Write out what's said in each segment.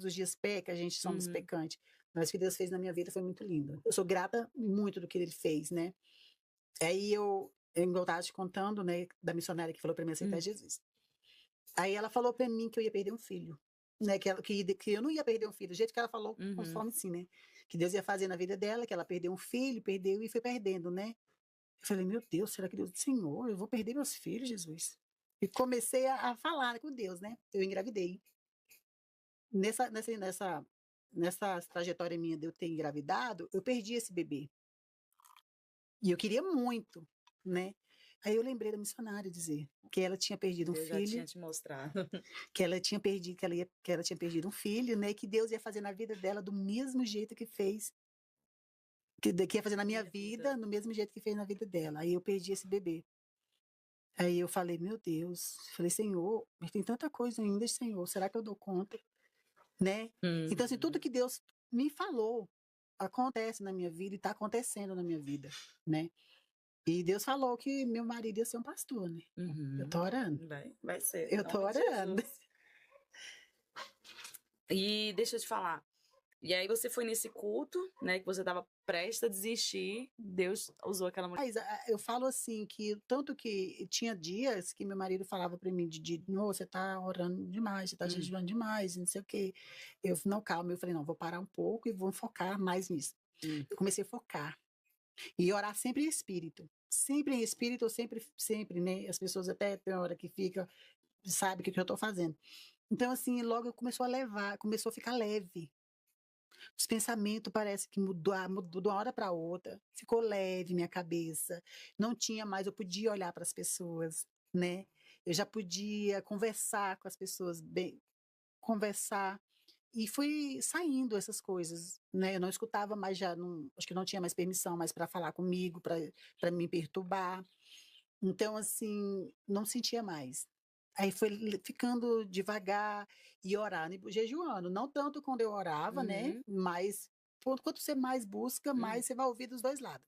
todos os dias peca, a gente somos pecantes. Mas o que Deus fez na minha vida foi muito lindo. Eu sou grata muito do que Ele fez, né? Aí eu tava te contando, né, da missionária que falou para mim aceitar Jesus. Aí ela falou para mim que eu ia perder um filho, né? Que eu não ia perder um filho, do jeito que ela falou, conforme assim, né? Que Deus ia fazer na vida dela, que ela perdeu um filho, perdeu e foi perdendo, né? Eu falei, meu Deus, será que Deus, Senhor, eu vou perder meus filhos, Jesus? E comecei a falar com Deus, né? Eu engravidei. Nessa trajetória minha de eu ter engravidado, eu perdi esse bebê. E eu queria muito, né? Aí eu lembrei da missionária dizer que ela tinha perdido um Eu filho. já tinha te mostrado. Que ela tinha perdido, que ela tinha perdido um filho, né? E que Deus ia fazer na vida dela do mesmo jeito que fez. Que ia fazer na minha vida, do mesmo jeito que fez na vida dela. Aí eu perdi esse bebê. Aí eu falei, meu Deus, falei, Senhor, mas tem tanta coisa ainda, Senhor, será que eu dou conta? Né? Então, assim, tudo que Deus me falou acontece na minha vida e está acontecendo na minha vida, né? E Deus falou que meu marido ia ser um pastor, né? Eu tô orando. Vai ser. Eu tô orando. E deixa eu te falar. E aí você foi nesse culto, né, que você estava prestes a desistir, Deus usou aquela mulher. Mas eu falo assim, que tanto que tinha dias que meu marido falava para mim, não, você tá orando demais, você tá jejuando demais, não sei o quê. Eu, não, calma, eu falei, não, vou parar um pouco e vou focar mais nisso. Eu comecei a focar. E orar sempre em espírito. Sempre em espírito, sempre, né? As pessoas até tem hora que fica, sabe o que eu tô fazendo. Então, assim, logo começou a ficar leve. Os pensamentos parece que mudou de uma hora para outra. Ficou leve minha cabeça. Não tinha mais, eu podia olhar para as pessoas, né? Eu já podia conversar com as pessoas, conversar. E fui saindo essas coisas, né? Eu não escutava mais já, acho que não tinha mais permissão mais para falar comigo, para me perturbar. Então, assim, não sentia mais. Aí foi ficando devagar e orando e jejuando. Não tanto quando eu orava, né? Mas quanto você mais busca, mais você vai ouvir dos dois lados.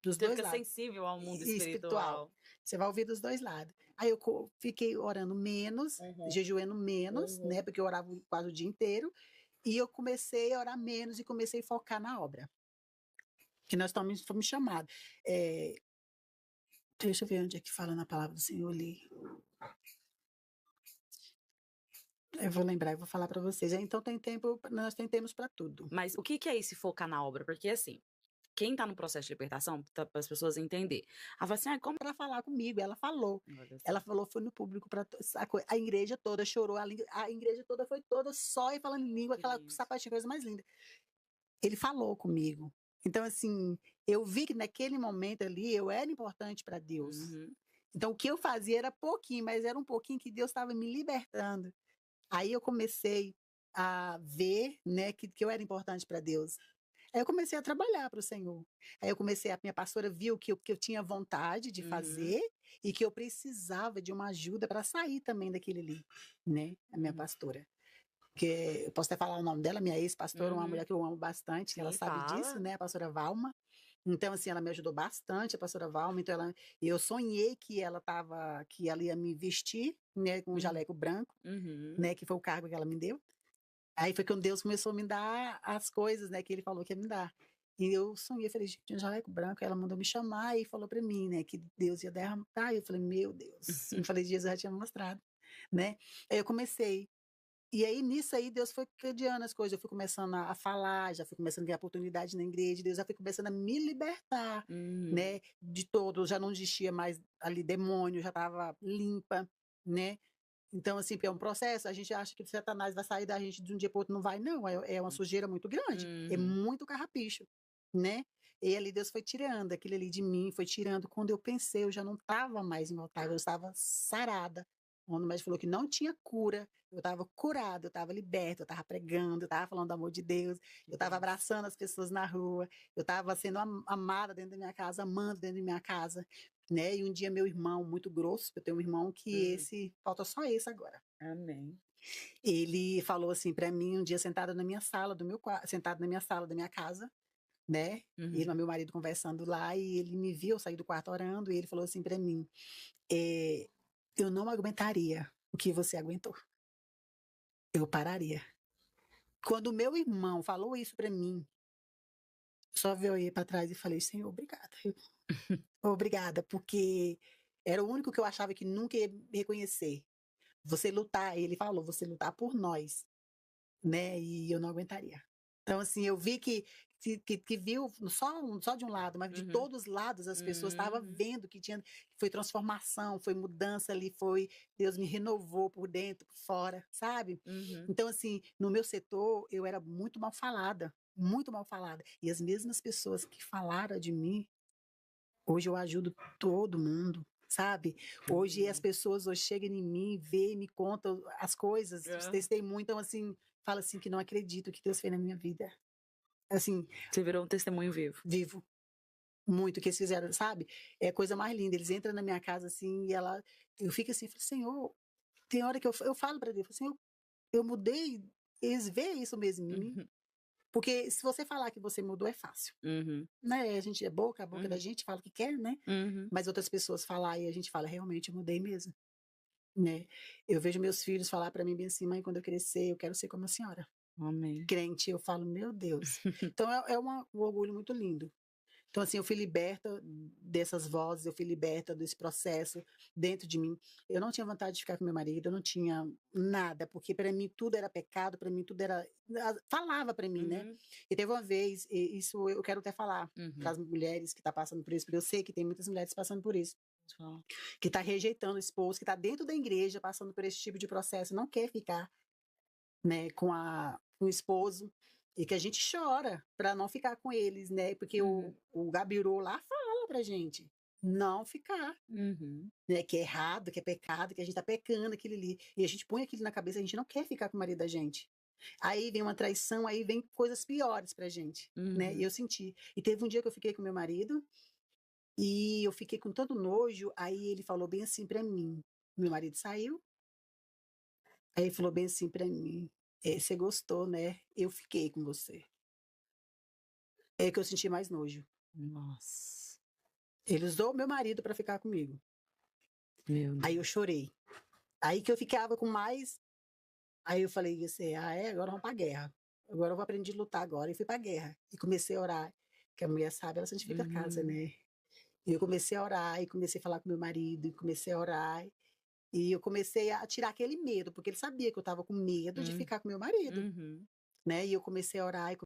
Dos Você dois fica lados. sensível ao mundo E espiritual. Você vai ouvir dos dois lados. Aí eu fiquei orando menos, jejuando menos, né? Porque eu orava quase o dia inteiro. E eu comecei a orar menos e comecei a focar na obra. Que nós fomos chamados. Deixa eu ver onde é que fala na palavra do Senhor ali. Eu vou lembrar e vou falar para vocês. Então nós temos para tudo. Mas o que é esse focar na obra? Porque assim, quem tá no processo de libertação, para as pessoas entenderem. Ela fala assim, como ela falar comigo? Ela falou. Ela falou, foi no público, a igreja toda chorou, a igreja toda foi toda só e falando em língua, aquela sapatinha, coisa mais linda. Ele falou comigo. Então, assim, eu vi que naquele momento ali eu era importante para Deus. Então, o que eu fazia era pouquinho, mas era um pouquinho que Deus estava me libertando. Aí eu comecei a ver, né, que eu era importante para Deus. Aí eu comecei a trabalhar para o Senhor. Aí minha pastora viu que eu tinha vontade de fazer e que eu precisava de uma ajuda para sair também daquele ali, né? A minha pastora. Que eu posso até falar o nome dela, minha ex-pastora, uma mulher que eu amo bastante, que ela sabe disso, né? A pastora Valma. Então, assim, ela me ajudou bastante, a pastora Valma. Então, eu sonhei que ela ia me vestir, né, com um jaleco branco, né? Que foi o cargo que ela me deu. Aí foi quando Deus começou a me dar as coisas, né, que ele falou que ia me dar. E eu sonhei, falei, gente, um jaleco branco. Ela mandou me chamar e falou para mim, né, que Deus ia derramar. E eu falei, meu Deus. Eu falei, Jesus já tinha mostrado, né? Aí eu comecei. E aí, nisso aí, Deus foi criando as coisas. Eu fui começando a falar, já fui começando a ganhar oportunidade na igreja. Deus já foi começando a me libertar, né, de todo. Já não existia mais ali demônio, já estava limpa, né? Então, assim, é um processo, a gente acha que o Satanás vai sair da gente de um dia para outro, não vai, não, é uma sujeira muito grande, é muito carrapicho, né? E ali Deus foi tirando aquilo ali de mim, foi tirando, quando eu pensei, eu já não estava mais imortal, eu estava sarada, quando o médico falou que não tinha cura, eu estava curada, eu estava liberta, eu estava pregando, eu estava falando do amor de Deus, eu estava abraçando as pessoas na rua, eu estava sendo amada dentro da minha casa, amando dentro da minha casa, né? E um dia meu irmão, muito grosso, eu tenho um irmão que falta só esse agora. Amém. Ele falou assim para mim um dia sentado na minha sala sentado na minha sala da minha casa, né? E meu marido conversando lá e ele me viu, eu saí do quarto orando e ele falou assim para mim, eu não aguentaria o que você aguentou. Eu pararia. Quando o meu irmão falou isso pra mim, só eu olhei pra trás e falei: "Senhor, obrigada, viu. Obrigada", porque era o único que eu achava que nunca ia me reconhecer. Você lutar, ele falou: "Você lutar por nós", né, e eu não aguentaria. Então, assim, eu vi que viu só de um lado, mas de Uhum. todos os lados as pessoas estavam Uhum. vendo que foi transformação, foi mudança ali, foi Deus me renovou por dentro, por fora, sabe. Uhum. Então, assim, no meu setor eu era muito mal falada, muito mal falada. E as mesmas pessoas que falaram de mim, hoje eu ajudo todo mundo, sabe. Hoje as Uhum. pessoas hoje chegam em mim, vê, me contam as coisas, os Hã. testemunhos, então, assim, fala assim que não acredito o que Deus fez na minha vida. Assim, Você virou um testemunho vivo. vivo. Muito que eles fizeram, sabe. É a coisa mais linda, eles entram na minha casa, assim, e eu fico assim, falo: "Senhor", tem hora que eu falo para Deus, falo: "Senhor, eu mudei, eles veem isso mesmo em mim?" Uhum. Porque se você falar que você mudou é fácil, Uhum. né, a boca da Uhum. gente fala o que quer, né, Uhum. mas outras pessoas falar e a gente fala: "Realmente eu mudei mesmo", né. Eu vejo meus filhos falar para mim bem assim: "Mãe, quando eu crescer eu quero ser como a senhora". Amém. Crente, eu falo: "Meu Deus". Então um orgulho muito lindo. Então, assim, eu fui liberta dessas vozes, eu fui liberta desse processo dentro de mim. Eu não tinha vontade de ficar com meu marido, eu não tinha nada, porque para mim tudo era pecado, para mim tudo era falava para mim, né. Uhum. E teve uma vez, e isso eu quero até falar para Uhum. as mulheres que tá passando por isso, porque eu sei que tem muitas mulheres passando por isso, Pode falar. que tá rejeitando o esposo, que tá dentro da igreja passando por esse tipo de processo, não quer ficar, né, com o esposo, e que a gente chora para não ficar com eles, né, porque Uhum. o Gabiru lá fala pra gente, não ficar, Uhum. né, que é errado, que é pecado, que a gente tá pecando aquilo ali, e a gente põe aquilo na cabeça, a gente não quer ficar com o marido da gente. Aí vem uma traição, aí vem coisas piores pra gente, né, e Uhum. eu senti. E teve um dia que eu fiquei com meu marido, e eu fiquei com tanto nojo, aí ele falou bem assim pra mim, meu marido saiu, aí ele falou bem assim pra mim: "Você gostou, né, eu fiquei com você". É que eu senti mais nojo. Nossa, Ele usou o meu marido pra ficar comigo. meu Aí eu Deus. chorei. Aí que eu ficava com mais, aí eu falei assim: "Ah, é? Agora vamos pra guerra. Agora eu vou aprender a lutar agora", e fui pra guerra. E comecei a orar, que a mulher sabe, ela santifica a casa, Uhum. né. E eu comecei a orar, e comecei a falar com meu marido, e comecei a orar, e eu comecei a tirar aquele medo, porque ele sabia que eu estava com medo de Hum. ficar com meu marido, Uhum. né, e eu comecei a orar e